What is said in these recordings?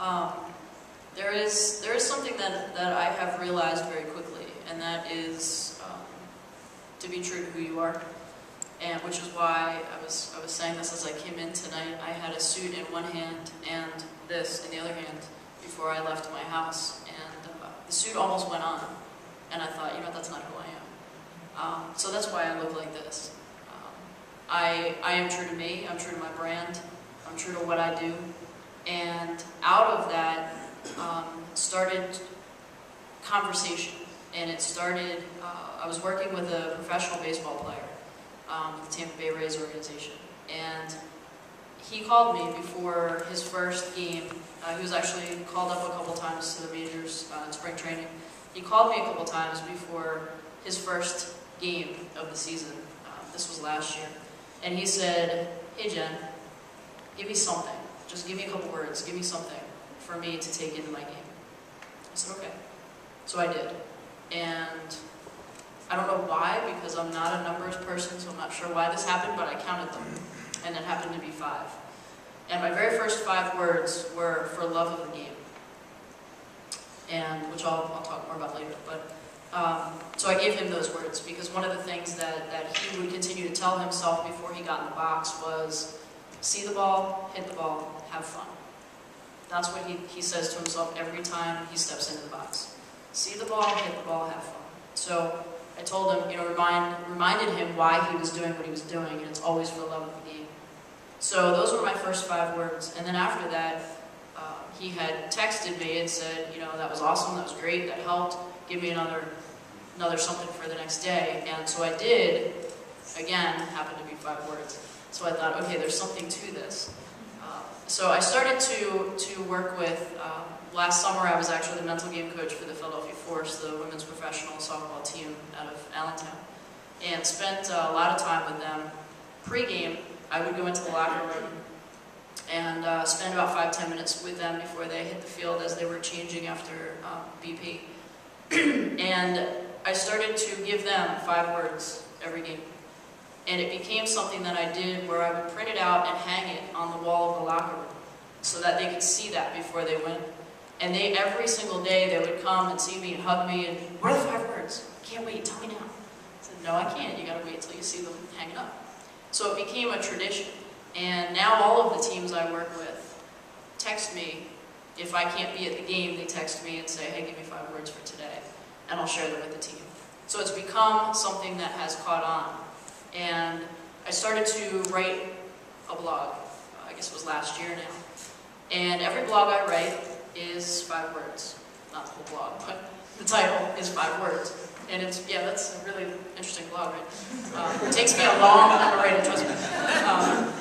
Um, there is something that I have realized very quickly, and that is to be true to who you are. And which is why I was saying this as I came in tonight. I had a suit in one hand and this in the other hand before I left my house, and the suit almost went on, and I thought, you know, that's not who I am. So that's why I look like this. I am true to me. I'm true to my brand. I'm true to what I do, and out of that started conversation, and it started. I was working with a professional baseball player. With the Tampa Bay Rays organization, and he called me before his first game. He was actually called up a couple times to the majors in spring training. He called me a couple times before his first game of the season. This was last year, and he said, "Hey Jen, give me something. Just give me a couple words. Give me something for me to take into my game." I said, "Okay." So I did, and I don't know why, because I'm not a numbers person, so I'm not sure why this happened, but I counted them, and it happened to be 5. And my very first 5 words were "for love of the game," and which I'll talk more about later. But so I gave him those words, because one of the things that he would continue to tell himself before he got in the box was, see the ball, hit the ball, have fun. That's what he says to himself every time he steps into the box. See the ball, hit the ball, have fun. So I told him, you know, reminded him why he was doing what he was doing, and it's always for the love of the game. So those were my first 5 words, and then after that, he had texted me and said, you know, that was awesome, that was great, that helped, give me another something for the next day, and so I did. Again, happened to be 5 words. So I thought, okay, there's something to this. So I started to work with. Last summer, I was actually the mental game coach for the Philadelphia Force, the women's professional softball team out of Allentown, and spent a lot of time with them. Pre-game, I would go into the locker room and spend about 5–10 minutes with them before they hit the field as they were changing after BP. And I started to give them 5 words every game. And it became something that I did where I would print it out and hang it on the wall of the locker room so that they could see that before they went. And every single day, they would come and see me and hug me and, "What are the 5 words? Can't wait, tell me now." I said, "No, I can't. You gotta wait till you see them hanging up." So it became a tradition. And now all of the teams I work with text me. If I can't be at the game, they text me and say, "Hey, give me 5 words for today." And I'll share them with the team. So it's become something that has caught on. And I started to write a blog. I guess it was last year now. And every blog I write is 5 words. Not the whole blog, but the title is 5 words. And it's, yeah, that's a really interesting blog, right? It takes me a long time to write it, trust me.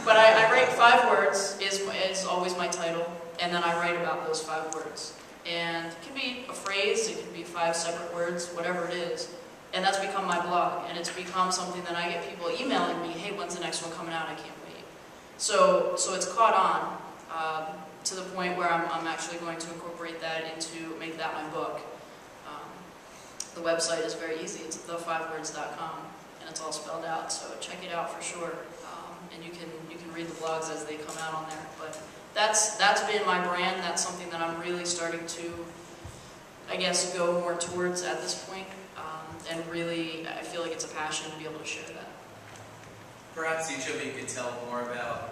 But I write 5 words is always my title, and then I write about those 5 words. And it can be a phrase, it can be 5 separate words, whatever it is. And that's become my blog, and it's become something that I get people emailing me, "Hey, when's the next one coming out? I can't wait." So it's caught on. To the point where I'm actually going to incorporate that make that my book. The website is very easy. It's the5words.com, and it's all spelled out. So check it out for sure, and you can read the blogs as they come out on there. But that's been my brand. That's something that I'm really starting to, I guess, go more towards at this point, and really I feel like it's a passion to be able to share that. Perhaps each of you could tell more about